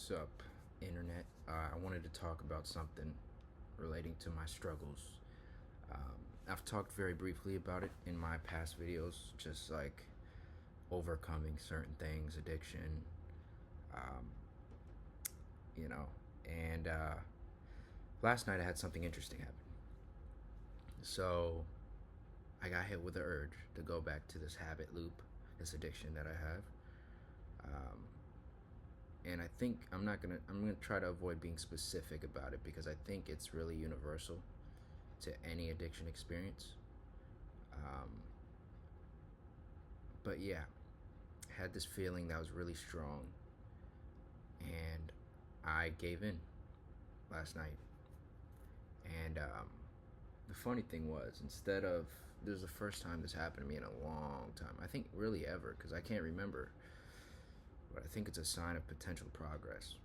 What's up, internet? I wanted to talk about something relating to my struggles. I've talked very briefly about it in my past videos, just like overcoming certain things, addiction, um, you know. And last night I had something interesting happen. So I got hit with the urge to go back to this habit loop, this addiction that I have. Um, and I think I'm gonna try to avoid being specific about it because I think it's really universal to any addiction experience. Um, but yeah, I had this feeling that was really strong, and I gave in last night. And the funny thing was, this was the first time this happened to me in a long time. I think really ever, because I can't remember. But I think it's a sign of potential progress.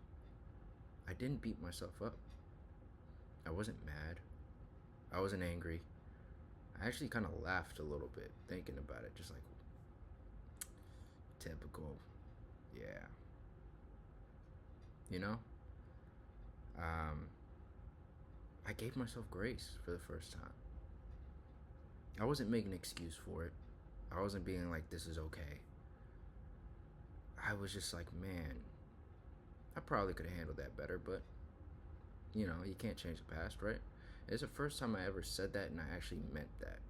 I didn't beat myself up. I wasn't mad. I wasn't angry. I actually kind of laughed a little bit thinking about it, just like typical, yeah. You know, um, I gave myself grace for the first time. I wasn't making an excuse for it. I wasn't being like, this is okay. I was just like, man, I probably could have handled that better, but you can't change the past, right? It's the first time I ever said that, and I actually meant that.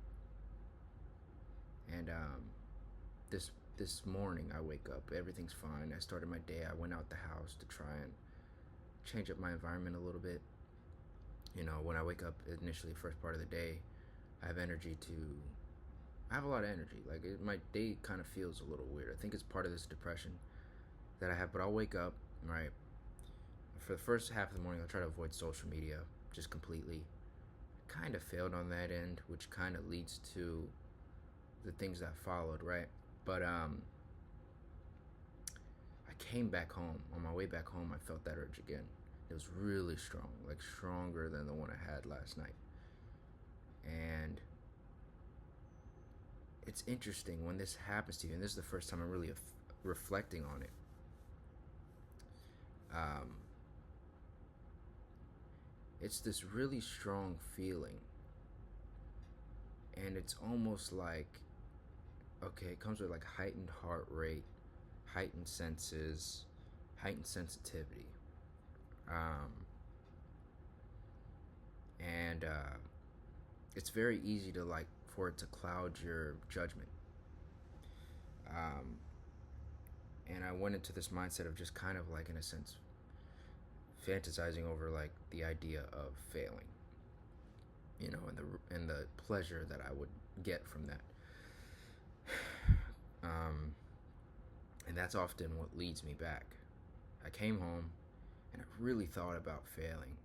And this morning I wake up, everything's fine. I started my day. I went out the house to try and change up my environment a little bit. When I wake up initially, first part of the day, I have energy to. I have a lot of energy. My day kind of feels a little weird. I think it's part of this depression that I have. But I'll wake up, right? For the first half of the morning, I'll try to avoid social media just completely. Kind of failed on that end, which kind of leads to the things that followed, right? But I came back home. On my way back home, I felt that urge again. It was really strong, like stronger than the one I had last night. And it's interesting when this happens to you, and this is the first time I'm really reflecting on it. Um, it's this really strong feeling, and it's almost like, okay, it comes with like heightened heart rate, heightened senses, heightened sensitivity. Um, and it's very easy to like for it to cloud your judgment. Um, and I went into this mindset of just kind of like, in a sense, fantasizing over like the idea of failing, and the pleasure that I would get from that. Um, and that's often what leads me back. I came home and I really thought about failing,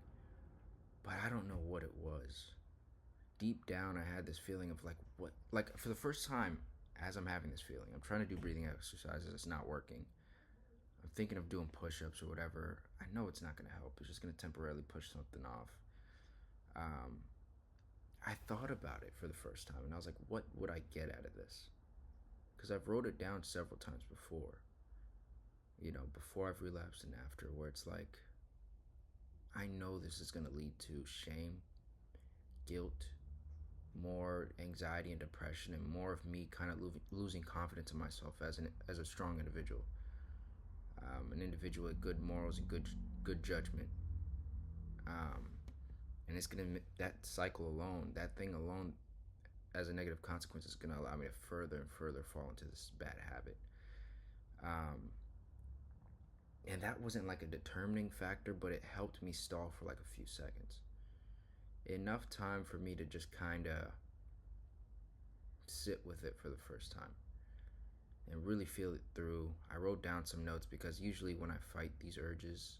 but I don't know what it was. Deep down, I had this feeling of like, what, like for the first time, as I'm having this feeling, I'm trying to do breathing exercises, it's not working. I'm thinking of doing push-ups or whatever. I know it's not going to help. It's just going to temporarily push something off. Um, I thought about it for the first time, and I was like, what would I get out of this? Because I've wrote it down several times before. Before I've relapsed and after, where it's like, I know this is going to lead to shame, guilt, more anxiety and depression, and more of me kind of losing confidence in myself as a strong individual, an individual with good morals and good judgment. And it's gonna that cycle alone, that thing alone, as a negative consequence, is gonna allow me to further and further fall into this bad habit. Um, and that wasn't like a determining factor, but it helped me stall for like a few seconds, enough time for me to just kind of sit with it for the first time and really feel it through. I wrote down some notes because usually when I fight these urges,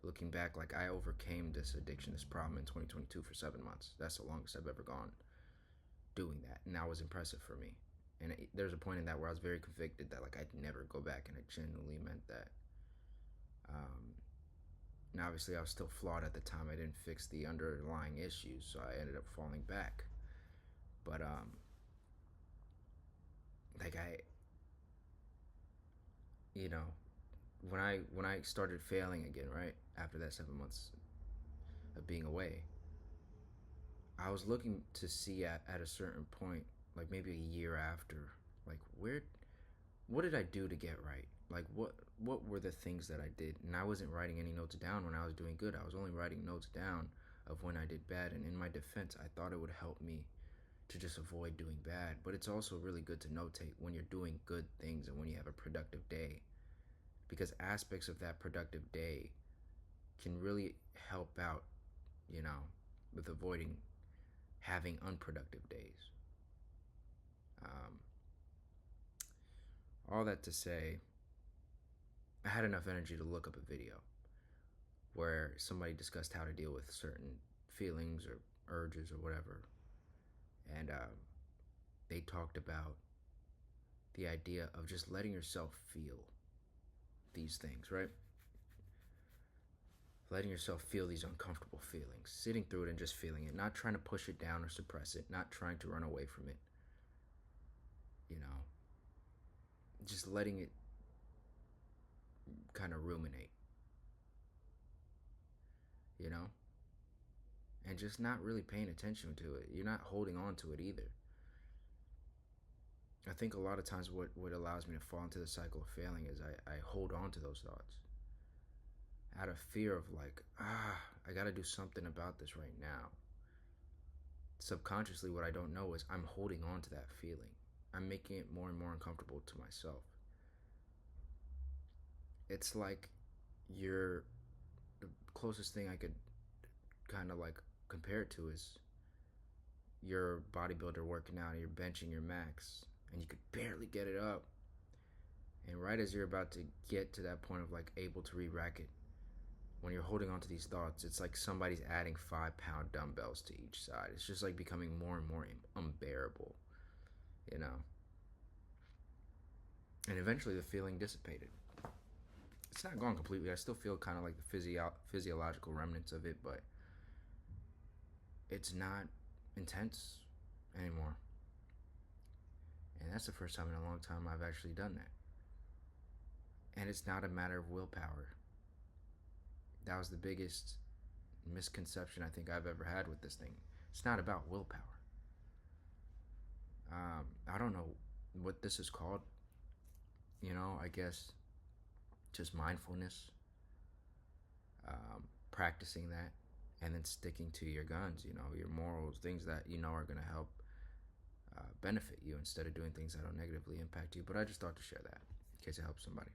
looking back, like I overcame this addiction, this problem in 2022 for 7 months. That's the longest I've ever gone doing that, and that was impressive for me. And there's a point in that where I was very convicted that like I'd never go back, and I genuinely meant that. And obviously I was still flawed at the time. I didn't fix the underlying issues, so I ended up falling back. But like I, you know, when I started failing again, right after that 7 months of being away, I was looking to see at a certain point, like maybe a year after, like what did I do to get right? Like what were the things that I did? And I wasn't writing any notes down when I was doing good. I was only writing notes down of when I did bad. And in my defense, I thought it would help me to just avoid doing bad. But it's also really good to notate when you're doing good things and when you have a productive day, because aspects of that productive day can really help out, you know, with avoiding having unproductive days. Um, all that to say, I had enough energy to look up a video where somebody discussed how to deal with certain feelings or urges or whatever. And they talked about the idea of just letting yourself feel these things, right? Letting yourself feel these uncomfortable feelings, sitting through it and just feeling it, not trying to push it down or suppress it, not trying to run away from it, you know, just letting it kind of ruminate, you know, and just not really paying attention to it. You're not holding on to it either. I think a lot of times what allows me to fall into the cycle of failing is I hold on to those thoughts out of fear of like, I gotta do something about this right now. Subconsciously, what I don't know is I'm holding on to that feeling. I'm making it more and more uncomfortable to myself. It's like you're the closest thing I could kind of like compare it to is your bodybuilder working out and you're benching your max and you could barely get it up. And right as you're about to get to that point of like able to re-rack it, when you're holding on to these thoughts, it's like somebody's adding 5 pound dumbbells to each side. It's just like becoming more and more unbearable, you know? And eventually the feeling dissipated. It's not gone completely. I still feel kind of like the physiological remnants of it, but it's not intense anymore. And that's the first time in a long time I've actually done that. And it's not a matter of willpower. That was the biggest misconception I think I've ever had with this thing. It's not about willpower. I don't know what this is called. You know, I guess just mindfulness, practicing that, and then sticking to your guns, you know, your morals, things that you know are going to help benefit you instead of doing things that will negatively impact you. But I just thought to share that in case it helps somebody.